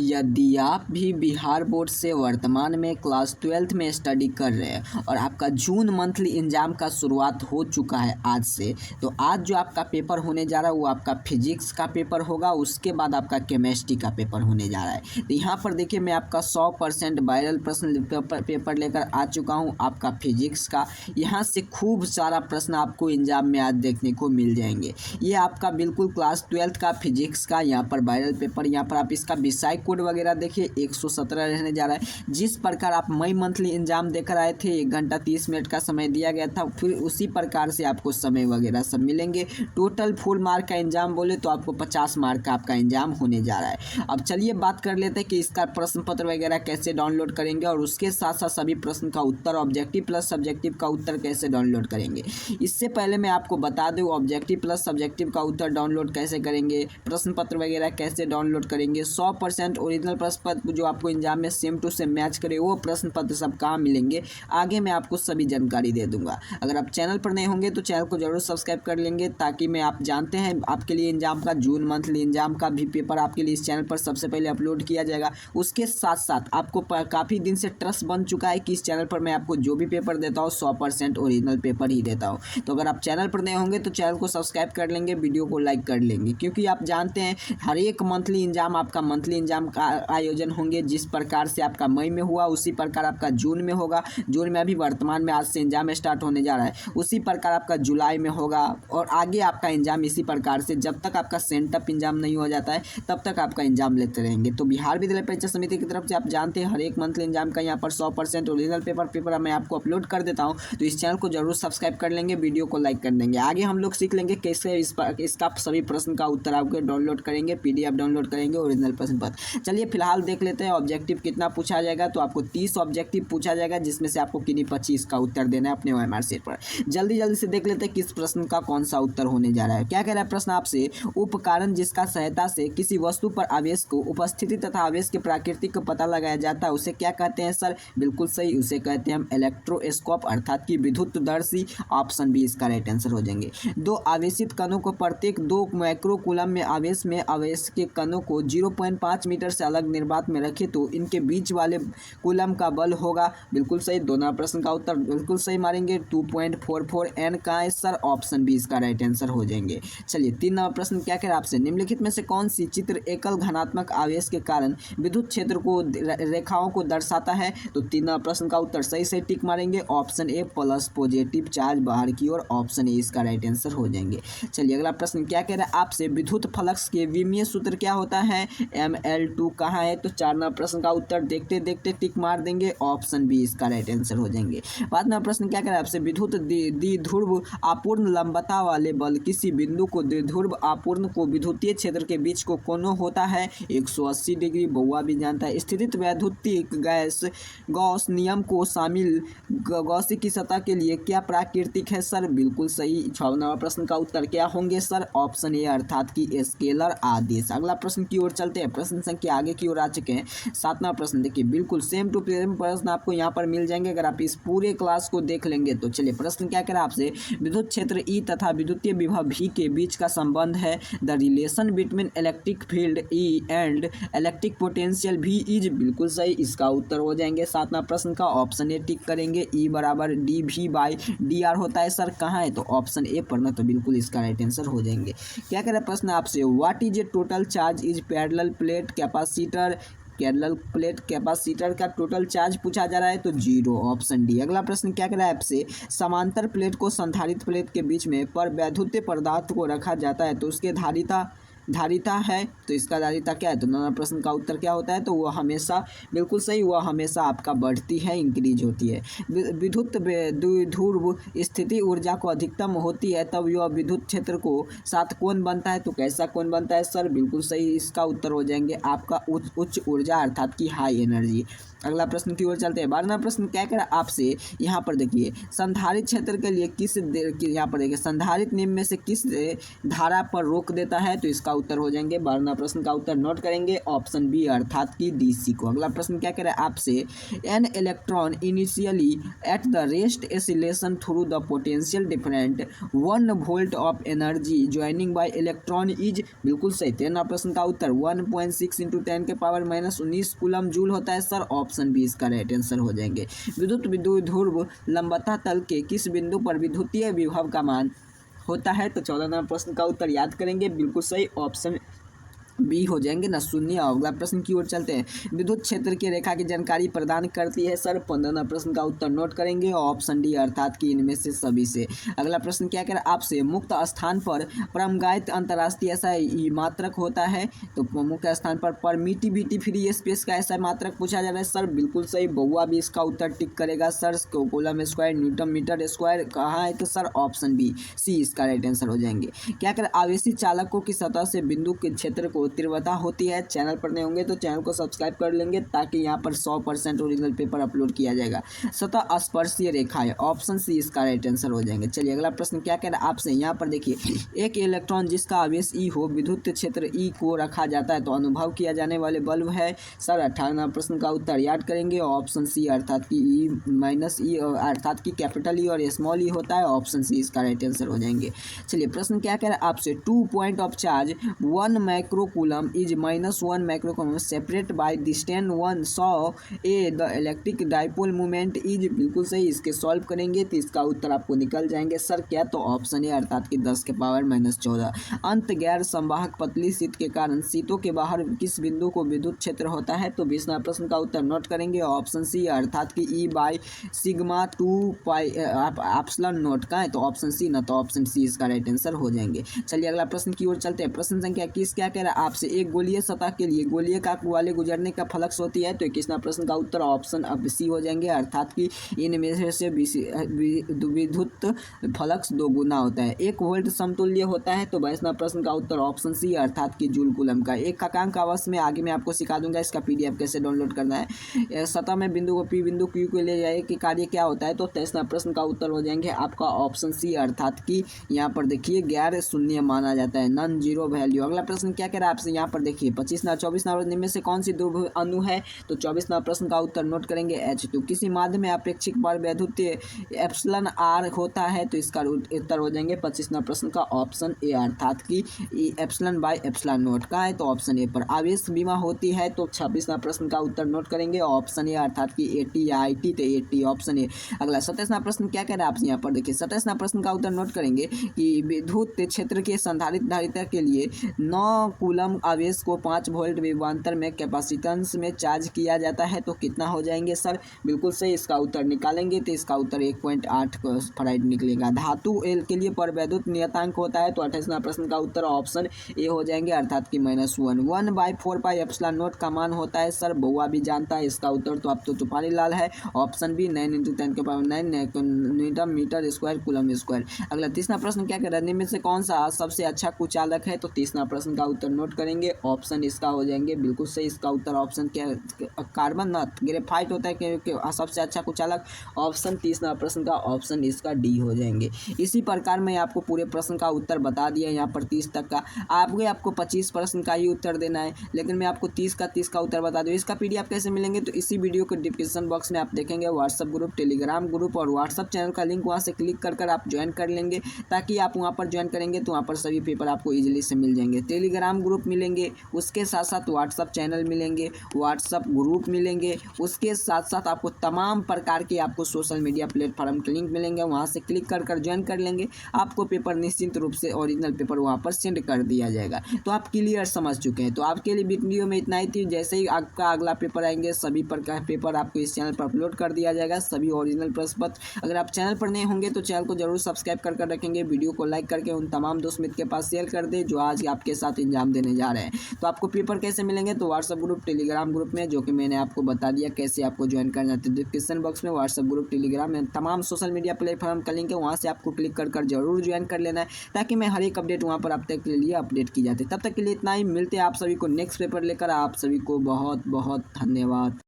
यदि आप भी बिहार बोर्ड से वर्तमान में क्लास 12th में स्टडी कर रहे हैं और आपका जून मंथली एग्जाम का शुरुआत हो चुका है आज से, तो आज जो आपका पेपर होने जा रहा है वो आपका फिजिक्स का पेपर होगा। उसके बाद आपका केमिस्ट्री का पेपर होने जा रहा है। तो यहाँ पर देखिए मैं आपका 100% वायरल प्रश्न पेपर लेकर आ चुका हूँ आपका फिजिक्स का। यहाँ से खूब सारा प्रश्न आपको एग्जाम में आज देखने को मिल जाएंगे। ये आपका बिल्कुल क्लास 12th का फिजिक्स का यहाँ पर वायरल पेपर। यहाँ पर आप इसका विषय कोड वगैरह देखिए 117 रहने जा रहा है। जिस प्रकार आप मई मंथली एग्जाम देकर आए थे 1 घंटा 30 मिनट का समय दिया गया था, फिर उसी प्रकार से आपको समय वगैरह सब मिलेंगे। टोटल फुल मार्क का एग्जाम बोले तो आपको 50 मार्क का आपका एग्जाम होने जा रहा है। अब चलिए बात कर लेते हैं कि इसका प्रश्न पत्र वगैरह कैसे डाउनलोड करेंगे और उसके साथ साथ सभी प्रश्न का उत्तर ऑब्जेक्टिव प्लस सब्जेक्टिव का उत्तर कैसे डाउनलोड करेंगे। इससे पहले मैं आपको बता दूं ऑब्जेक्टिव प्लस सब्जेक्टिव का उत्तर डाउनलोड कैसे करेंगे, प्रश्न पत्र वगैरह कैसे डाउनलोड करेंगे, 100% ओरिजिनल प्रश्न पत्र जो आपको एग्जाम में सेम टू सेम मैच करे वो प्रश्न पत्र सब कहाँ मिलेंगे, आगे मैं आपको सभी जानकारी दे दूंगा। अगर आप चैनल पर नए होंगे तो चैनल को जरूर सब्सक्राइब कर लेंगे, ताकि मैं आप जानते हैं आपके लिए एग्जाम का जून मंथली एग्जाम का भी पेपर आपके लिए इस चैनल पर सबसे पहले अपलोड किया जाएगा। उसके साथ साथ आपको काफ़ी दिन से ट्रस्ट बन चुका है कि इस चैनल पर मैं आपको जो भी पेपर देता हूँ 100% ओरिजिनल पेपर ही देता हूँ। तो अगर आप चैनल पर नए होंगे तो चैनल को सब्सक्राइब कर लेंगे, वीडियो को लाइक कर लेंगे, क्योंकि आप जानते हैं हर एक मंथली एग्जाम आपका मंथली एग्जाम का आयोजन होंगे। जिस प्रकार से आपका मई में हुआ उसी प्रकार आपका जून में होगा। जून में अभी वर्तमान में आज से एग्जाम स्टार्ट होने जा रहा है, उसी प्रकार आपका जुलाई में होगा और आगे आपका एग्जाम इसी प्रकार से जब तक आपका सेंटअप एग्जाम नहीं हो जाता है तब तक आपका एग्जाम लेते रहेंगे। तो बिहार विद्यालय परीक्षा समिति की तरफ से आप जानते हैं हर एक मंथली एग्जाम का यहाँ पर 100% ओरिजिनल पेपर मैं आपको अपलोड कर देता हूँ। तो इस चैनल को जरूर सब्सक्राइब कर लेंगे, वीडियो को लाइक कर देंगे। आगे हम लोग सीख लेंगे कैसे इसका सभी प्रश्न का उत्तर आपको डाउनलोड करेंगे, PDF डाउनलोड करेंगे, ओरिजिनल प्रश्न पत्र। चलिए फिलहाल देख लेते हैं ऑब्जेक्टिव कितना पूछा जाएगा। तो आपको 30 ऑब्जेक्टिव पूछा जाएगा, जिसमें से आपको किन्हीं 25 का उत्तर देना है अपने OMR शीट पर। जल्दी से देख लेते हैं किस प्रश्न का कौन सा उत्तर होने जा रहा है। क्या कह रहा है प्रश्न आपसे, उपकरण जिसका सहायता से किसी वस्तु पर आवेश को उपस्थिति तथा आवेश के प्राकृतिक का पता लगाया जाता है उसे क्या कहते हैं सर? बिल्कुल सही, उसे कहते हैं हम इलेक्ट्रोस्कोप अर्थात कि विद्युतदर्शी। ऑप्शन बी इसका राइट आंसर हो जाएंगे। दो आवेशित कणों को प्रत्येक 2 माइक्रोकूलम में आवेश के कणों को 0.5 मीटर से अलग निर्वात में रखे तो इनके बीच वाले कूलम का बल होगा। बिल्कुल सही, दोनों प्रश्न का उत्तर बिल्कुल सही मारेंगे। 2.44 N का है सर, ऑप्शन बी इसका राइट आंसर हो जाएंगे। चलिए 3 नंबर प्रश्न क्या कह रहा है आपसे, निम्नलिखित में से कौन सी चित्र एकल धनात्मक आवेश के कारण विद्युत क्षेत्र को रेखाओं को दर्शाता है? तो 3 नंबर प्रश्न का उत्तर सही से टिक मारेंगे। Option A plus positive charge बाहर की ओर, ऑप्शन ए इसका राइट आंसर हो जाएंगे। चलिए अगला प्रश्न क्या कह रहा है आपसे, विद्युत फ्लक्स के विमीय सूत्र क्या होता है? ML2 कहाँ है? तो 4 नंबर प्रश्न का उत्तर देखते देखते टिक मार देंगे, ऑप्शन बी इसका राइट आंसर हो जाएंगे। 5 नंबर प्रश्न क्या कह रहा है आपसे, विद्युत द्विध्रुव आपूर्ण लंबता वाले बल किसी बिंदु को द्विध्रुव आपूर्ण को विद्युतीय क्षेत्र के बीच को कोण होता है 180 डिग्री, बउआ भी जानता है। स्थितित वैद्युतिक गॉस नियम को शामिल गॉस की सतह के लिए क्या प्राकृतिक है सर? बिल्कुल सही, 6 नंबर प्रश्न का उत्तर क्या होंगे सर? ऑप्शन ए अर्थात कि स्केलर आदेश। अगला प्रश्न की ओर चलते हैं, प्रश्न संख्या आगे की ओर आ चुके हैं। 7वां प्रश्न देखिए, बिल्कुल सेम टू सेम प्रश्न आपको यहाँ पर मिल जाएंगे अगर आप इस पूरे क्लास को देख लेंगे। तो चलिए प्रश्न क्या कह रहा है आपसे, विद्युत क्षेत्र E तथा विद्युतीय विभव V के बीच का संबंध है the relation between electric field E and electric potential V is. बिल्कुल सही, इसका उत्तर हो जाएंगे 7वां प्रश्न का, ऑप्शन ए टिक करेंगे। E बराबर dV/dr होता है सर, कहाँ है? तो ऑप्शन ए पर ना, तो बिल्कुल इसका राइट आंसर हो जाएंगे। क्या कह रहा है प्रश्न आपसे, what is a total charge is parallel plate capacitor? Parallel plate capacitor का टोटल चार्ज पूछा जा रहा है, तो 0, ऑप्शन डी। अगला प्रश्न क्या कह रहा है आपसे, समांतर प्लेट को संधारित प्लेट के बीच में पर वैद्युतीय पदार्थ को रखा जाता है तो उसके धारिता है, तो इसका धारिता क्या है? तो 9वां प्रश्न का उत्तर क्या होता है? तो वह हमेशा, बिल्कुल सही, वह हमेशा आपका बढ़ती है, इंक्रीज होती है। विद्युत द्विध्रुव स्थिति ऊर्जा को अधिकतम होती है तब यह विद्युत क्षेत्र को साथ कोण बनता है, तो कैसा कोण बनता है सर? बिल्कुल सही, इसका उत्तर हो जाएंगे आपका उच्च ऊर्जा अर्थात की हाई एनर्जी। अगला प्रश्न की ओर चलते हैं। 12वां प्रश्न क्या कह रहा है आपसे, यहाँ पर देखिए, संधारित क्षेत्र के लिए यहाँ पर देखिए, संधारित नियम में से किस धारा पर रोक देता है? तो इसका उत्तर हो जाएंगे 12वां प्रश्न का उत्तर नोट करेंगे ऑप्शन बी अर्थात कि DC को। अगला प्रश्न क्या कह रहा है आपसे, an electron initially at the rest acceleration through the potential different 1 volt of energy joining by electron is, बिल्कुल सही। 13वां प्रश्न का उत्तर 1.6 × 10⁻⁻19 कूलम जूल होता है सर, ऑप्शन बी इसका राइट आंसर हो जाएंगे। विद्युत ध्रुव लंबता तल के किस बिंदु पर विद्युतीय विभव का मान होता है, तो 14वां प्रश्न का उत्तर याद करेंगे, बिल्कुल सही ऑप्शन बी हो जाएंगे ना 0। अगला प्रश्न की ओर चलते हैं, विद्युत क्षेत्र की रेखा की जानकारी प्रदान करती है सर, 15वां प्रश्न का उत्तर नोट करेंगे ऑप्शन डी अर्थात कि इनमें से सभी से। अगला प्रश्न क्या कह रहा है आपसे, मुक्त स्थान पर परमगायित अंतर्राष्ट्रीय SI मात्रक होता है, तो मुक्त स्थान पर परमिटिविटी फ्री स्पेस का SI मात्रक पूछा जा रहा है सर, बिल्कुल सही। बउआ भी इसका उत्तर टिक करेगा sir, coulomb square newton metre square कहाँ है, तो सर ऑप्शन बी सी इसका राइट आंसर हो जाएंगे। क्या कर आवेशी चालकों की सतह से बिंदु के क्षेत्र को तीव्रता होती है। चैनल पर नए होंगे तो चैनल को सब्सक्राइब कर लेंगे ताकि यहाँ पर 100% ओरिजिनल पेपर अपलोड किया जाएगा। सतह स्पर्शीय रेखा है, ऑप्शन सी इसका राइट आंसर हो जाएंगे। चलिए अगला प्रश्न क्या कह रहा है आपसे, यहाँ पर देखिए, एक इलेक्ट्रॉन जिसका आवेश ई हो विद्युत क्षेत्र ई को रखा जाता है तो अनुभव किया जाने वाले बल्ब है सर, 18वां प्रश्न का उत्तर याद करेंगे ऑप्शन सी अर्थात कि ई अर्थात कि कैपिटल ई और स्मॉल ई होता है, ऑप्शन सी इसका राइट आंसर हो जाएंगे। चलिए प्रश्न क्या कह रहा है आपसे, 2 point of charge 1 microcoulomb is -1 microcoulomb separate by distance 1 100 A the electric dipole movement is, बिल्कुल सही। इसके सॉल्व करेंगे तो इसका उत्तर आपको निकल जाएंगे सर क्या, तो ऑप्शन ए अर्थात कि 10⁻⁻14। अंत गैर संवाहक पतली शीट के कारण शीटों के बाहर किस बिंदु को विद्युत क्षेत्र होता है, तो 20वां प्रश्न का उत्तर नोट करेंगे ऑप्शन सी अर्थात कि E/σ2 पाई एप्सिलॉन नोट का है, तो ऑप्शन सी ना, तो ऑप्शन सी इसका राइट आंसर हो जाएंगे। चलिए अगला प्रश्न की ओर चलते हैं। प्रश्न संख्या 21 क्या कह रहा है आपसे, एक गोलीय सतह के लिए गोलीय का वाले गुजरने का फ्लक्स होती है, तो 21वां प्रश्न का उत्तर ऑप्शन अब सी हो जाएंगे अर्थात कि इनमें से विद्युत फ्लक्स 2 गुना होता है। 1 वोल्ट समतुल्य होता है, तो 22वां प्रश्न का उत्तर ऑप्शन सी अर्थात कि जूल कूलम का। एक खकांक अवश्य में आगे मैं आपको सिखा दूंगा, इसका PDF कैसे डाउनलोड करना है। सतह में बिंदु को P बिंदु Q को ले जाए कि कार्य क्या होता है, तो 23वां प्रश्न का उत्तर हो जाएंगे आपका ऑप्शन सी अर्थात कि यहाँ पर देखिए गैर शून्य माना जाता है, नॉन जीरो वैल्यू। अगला प्रश्न क्या कह रहा है आपसे, यहाँ पर देखिए 24वां में से कौन सी ध्रुव अणु है, तो 24वां प्रश्न का उत्तर नोट करेंगे H2। किसी माध्यम में अपेक्षित बल वैद्युतीय एप्सिलॉन R होता है, तो इसका उत्तर हो जाएंगे 25वां प्रश्न का ऑप्शन ए अर्थात कि E/ε नोट का है, तो ऑप्शन ए पर। आवेश बीमा होती है, तो 26वां प्रश्न का उत्तर नोट करेंगे ऑप्शन ए अर्थात कि AT या IT, तो AT ऑप्शन ए। अगला 27वां प्रश्न क्या कह रहा है आपसे, यहाँ पर देखिए 27वां प्रश्न का उत्तर नोट करेंगे कि विद्युत क्षेत्र के संधारित्र धारिता के लिए 9 कूलम आवेश को 5 वोल्ट विभवांतर में कैपेसिटेंस में चार्ज किया जाता है, तो कितना हो जाएंगे सर, बिल्कुल सही। इसका उत्तर निकालेंगे तो इसका उत्तर 1.8 फराइड निकलेगा। धातु एल के लिए पर वैद्युत नियतांक होता है, तो 28वां प्रश्न का उत्तर ऑप्शन ए हो जाएंगे अर्थात कि -1। 1/4πε नोट का मान होता है सर, बउआ भी जानता है इसका उत्तर, तो अब तो तूफानी लाल है, option B 9 × 10⁻9 newton metre square coulomb square. अगला 30वां प्रश्न क्या कर रहा है, में से कौन सा सबसे अच्छा कुचालक है, तो 30वां प्रश्न का उत्तर नोट करेंगे ऑप्शन इसका हो जाएंगे, बिल्कुल सही। इसका उत्तर ऑप्शन क्या, कार्बन न ग्रेफाइट होता है कि सबसे अच्छा कुचालक, ऑप्शन 30वां प्रश्न का ऑप्शन इसका डी हो जाएंगे। इसी प्रकार मैं आपको पूरे प्रश्न का उत्तर बता दिया, यहाँ पर 30 तक का आपको 25 प्रश्न का ही उत्तर देना है, लेकिन मैं आपको 30 का उत्तर बता दूँ। इसका PDF कैसे मिलेंगे, तो इसी वीडियो के डिस्क्रिप्शन बॉक्स में आप देखेंगे व्हाट्सअप ग्रुप, टेलीग्राम ग्रुप और व्हाट्सअप चैनल का लिंक, वहाँ से क्लिक कर आप ज्वाइन कर लेंगे, ताकि आप वहाँ पर ज्वाइन करेंगे तो वहाँ पर सभी पेपर आपको ईजिली से मिल जाएंगे। टेलीग्राम ग्रुप मिलेंगे, उसके साथ साथ व्हाट्सअप चैनल मिलेंगे, व्हाट्सअप ग्रुप मिलेंगे, उसके साथ साथ आपको तमाम प्रकार के आपको सोशल मीडिया प्लेटफॉर्म के लिंक मिलेंगे, वहाँ से क्लिक कर ज्वाइन कर लेंगे, आपको पेपर निश्चित रूप से ओरिजिनल पेपर वहाँ पर सेंड कर दिया जाएगा। तो आप क्लियर समझ चुके हैं। तो आपके लिए वीडियो में इतना ही थी, जैसे ही आपका अगला पेपर आएंगे सभी प्रकार पेपर आपको इस चैनल पर अपलोड कर दिया जाएगा, सभी ओरिजिनल प्रश्न पत्र। अगर आप चैनल पर नए होंगे तो चैनल को जरूर सब्सक्राइब कर रखेंगे, वीडियो को लाइक करके उन तमाम दोस्त मित्र के पास शेयर कर दे जो आज आपके साथ एग्जाम देने जा रहे हैं। तो आपको पेपर कैसे मिलेंगे, तो व्हाट्सअप ग्रुप टेलीग्राम ग्रुप में, जो कि मैंने आपको बता दिया कैसे आपको ज्वाइन करना है। डिस्क्रिप्शन बॉक्स में व्हाट्सअप ग्रुप टेलीग्राम में तमाम सोशल मीडिया प्लेटफॉर्म का लिंक है, वहाँ से आपको क्लिक कर जरूर ज्वाइन कर लेना है, ताकि मैं हर एक अपडेट वहाँ पर आप तक के लिए अपडेट की जाती है। तब तक के लिए इतना ही, मिलते हैं आप सभी को नेक्स्ट पेपर लेकर। आप सभी को बहुत बहुत धन्यवाद।